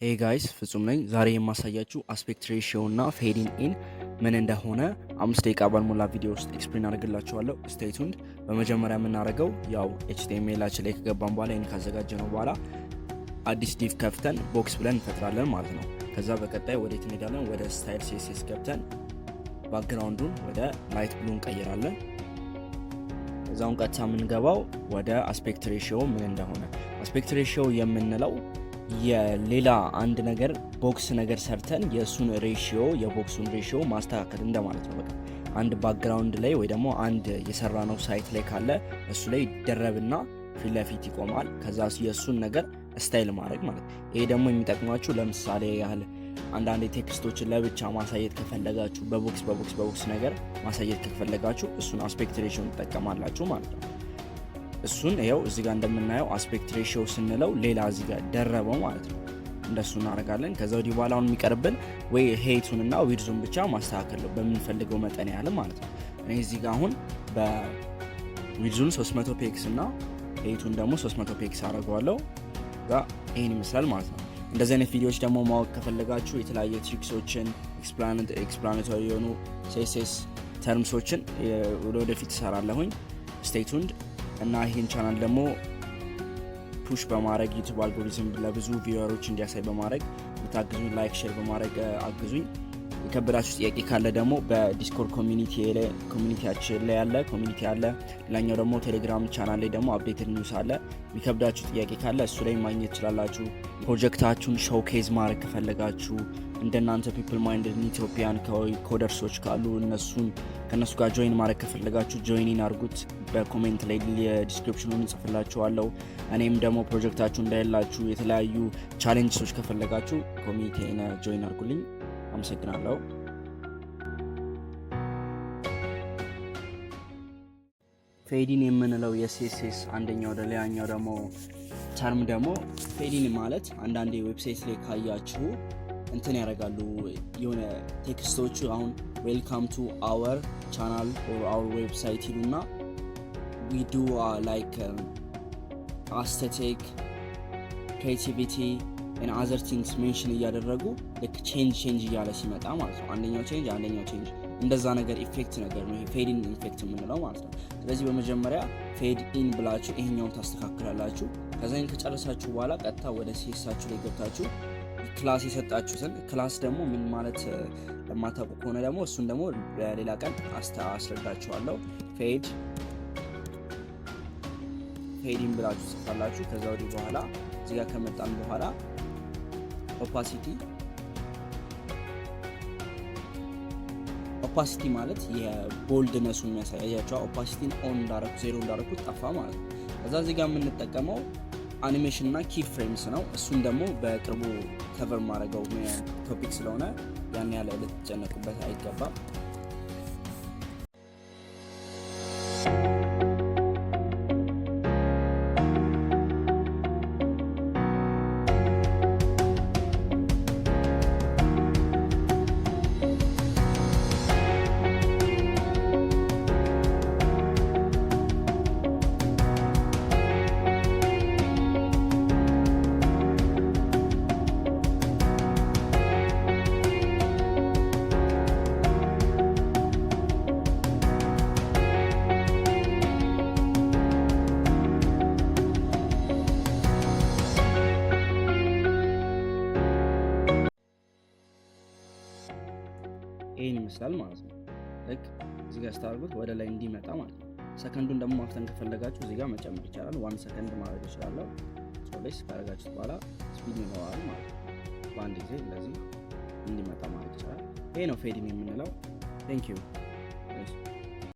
Hey guys, ፍጹም ነኝ። ዛሬ የማሳያችሁ አስፔክት ሬሽዮ እና ፌዲንግ ኢን ምን እንደሆነ 5 ደቂቃ ባልሞላ ቪዲዮ ውስጥ ኤክስፕሌን አድርግላችኋለሁ። ስቴይ ቱንድ። በመጀመሪያ የምናደርገው ያው HTML ላይ ከገባን በኋላ ይሄን ካዘጋጀነው በኋላ አዲስ ዲቭ ከፍተን ቦክስ ብለን እንፈጥራለን ማለት ነው። ከዛ በቀጣይ ወዴት እንሄዳለን? ወደ ስታይል CSS ገብተን ባክግራውንዱን ወደ ላይት ብሉ እንቀይራለን። እዛውን ቀጥታ የምንገባው ወደ አስፔክት ሬሽዮ ምን እንደሆነ። አስፔክት ሬሽዮ የምንለው የሌላ አንድ ነገር ቦክስ ነገር ሰርተን የሱን ሬሽዮ የቦክሱን ሬሽዮ ማስተካከል እንደማለት ነው። በቃ አንድ ባክግራውንድ ላይ ወይ ደግሞ አንድ የሰራነው ሳይት ላይ ካለ እሱ ላይ ይደረብና ፊት ለፊት ይቆማል። ከዛ የሱን ነገር ስታይል ማድረግ ማለት ነው። ይሄ ደግሞ የሚጠቅማችሁ ለምሳሌ ያህል አንዳንድ ቴክስቶችን ለብቻ ማሳየት ከፈለጋችሁ በቦክስ ነገር ማሳየት ከፈለጋችሁ እሱን አስፔክት ሬሽዮ ትጠቀማላችሁ ማለት ነው። እሱን ይኸው እዚህ ጋር እንደምናየው አስፔክት ሬሽዮ ስንለው ሌላ እዚህ ጋር ደረበው ማለት ነው። እንደሱ እናደርጋለን። ከዛ ወዲህ በኋላ አሁን የሚቀርብን ወይ ሄይቱንና ዊድዙን ብቻ ማስተካከል ነው በምንፈልገው መጠን ያህል ማለት ነው። እኔ እዚህ ጋር አሁን በዊድዙን 300 ፒክስ እና ሄይቱን ደግሞ 300 ፒክስ አደርገዋለሁ። ይሄን ይመስላል ማለት ነው። እንደዚህ አይነት ቪዲዮዎች ደግሞ ማወቅ ከፈለጋችሁ የተለያዩ ትሪክሶችን ኤክስፕላኔቶሪ የሆኑ CSS ተርምሶችን ወደፊት እሰራለሁኝ። ስቴይ ቱንድ። እና ይህን ቻናል ደግሞ ፑሽ በማድረግ ዩቲዩብ አልጎሪዝም ለብዙ ቪወሮች እንዲያሳይ በማድረግ ብታግዙኝ፣ ላይክ ሼር በማድረግ አግዙኝ። የከበዳችሁ ጥያቄ ካለ ደግሞ በዲስኮርድ ኮሚኒቲያችን ላይ ያለ ኮሚኒቲ አለ። ሌላኛው ደግሞ ቴሌግራም ቻናል ላይ ደግሞ አፕዴትድ ኒውስ አለ። የሚከብዳችሁ ጥያቄ ካለ እሱ ላይ ማግኘት ትችላላችሁ። ፕሮጀክታችሁን ሾውኬዝ ማድረግ ከፈለጋችሁ እንደናንተ ፒፕል ማይንድድ ኢትዮጵያን ኮደርሶች ካሉ ከነሱ ጋር ጆይን ማድረግ ከፈለጋችሁ ጆይኒን አድርጉት። በኮሜንት ላይ ዲስክሪፕሽኑን እንጽፍላችኋለሁ። እኔም ደግሞ ፕሮጀክታችሁ እንዳይላችሁ የተለያዩ ቻሌንጅሶች ከፈለጋችሁ ኮሚኒቲን ጆይን አድርጉልኝ። አመሰግናለሁ። ፌዲን የምንለው የሲኤስኤስ አንደኛው ወደ ሌላኛው ደግሞ ተርም ደግሞ ፌዲን ማለት አንዳንዴ ዌብሳይት ላይ ካያችሁ እንትን ያደርጋሉ የሆነ ቴክስቶቹ አሁን ዌልካም ቱ አወር ቻናል ኦር አወር ዌብሳይት ይሉና ዊ ዱ ላይክ አስቴቲክ ክሬቲቪቲ and other things ሜንሽን እያደረጉ ልክ ቼንጅ እያለ ሲመጣ ማለት ነው። አንደኛው ቼንጅ እንደዛ ነገር ኢፌክት ነገር ነው። ይሄ ፌድ ኢን ኢፌክት የምንለው ማለት ነው። ስለዚህ በመጀመሪያ ፌድ ኢን ብላችሁ ይሄኛውን ታስተካክላላችሁ። ከዛን ከጨረሳችሁ በኋላ ቀጥታ ወደ ሲኤስኤሳችሁ ላይ ገብታችሁ ክላስ የሰጣችሁትን ክላስ ደግሞ ምን ማለት ለማታውቁ ከሆነ ደግሞ እሱን ደግሞ በሌላ ቀን አስረዳችኋለሁ። ፌድ ኢን ብላችሁ ጽፋላችሁ። ከዛ ወዲህ በኋላ እዚህ ጋር ከመጣን በኋላ ኦፓሲቲ ማለት የቦልድነሱን የሚያሳያቸው ኦፓሲቲን ኦን እንዳረኩ ዜሮ እንዳረኩት ጠፋ ማለት ነው። ከዛ እዚህ ጋር የምንጠቀመው አኒሜሽን እና ኪ ፍሬምስ ነው። እሱን ደግሞ በቅርቡ ከቨር ማድረገው ቶፒክ ስለሆነ ያን ያለ ልትጨነቁበት አይገባም። ይሄን ይመስላል ማለት ነው። ልክ እዚህ ጋር ስታርጉት ወደ ላይ እንዲመጣ ማለት ነው። ሰከንዱን ደግሞ ማፍጠን ከፈለጋችሁ እዚህ ጋር መጨመር ይቻላል። 1 ሰከንድ ማድረግ ይችላል። ሶሌስ ካረጋችሁት በኋላ ስፒድ ይኖረዋል ማለት ነው። በአንድ ጊዜ እንደዚህ እንዲመጣ ማድረግ ይችላል። ይሄ ነው ፌዲንግ የምንለው። ቴንክ ዩ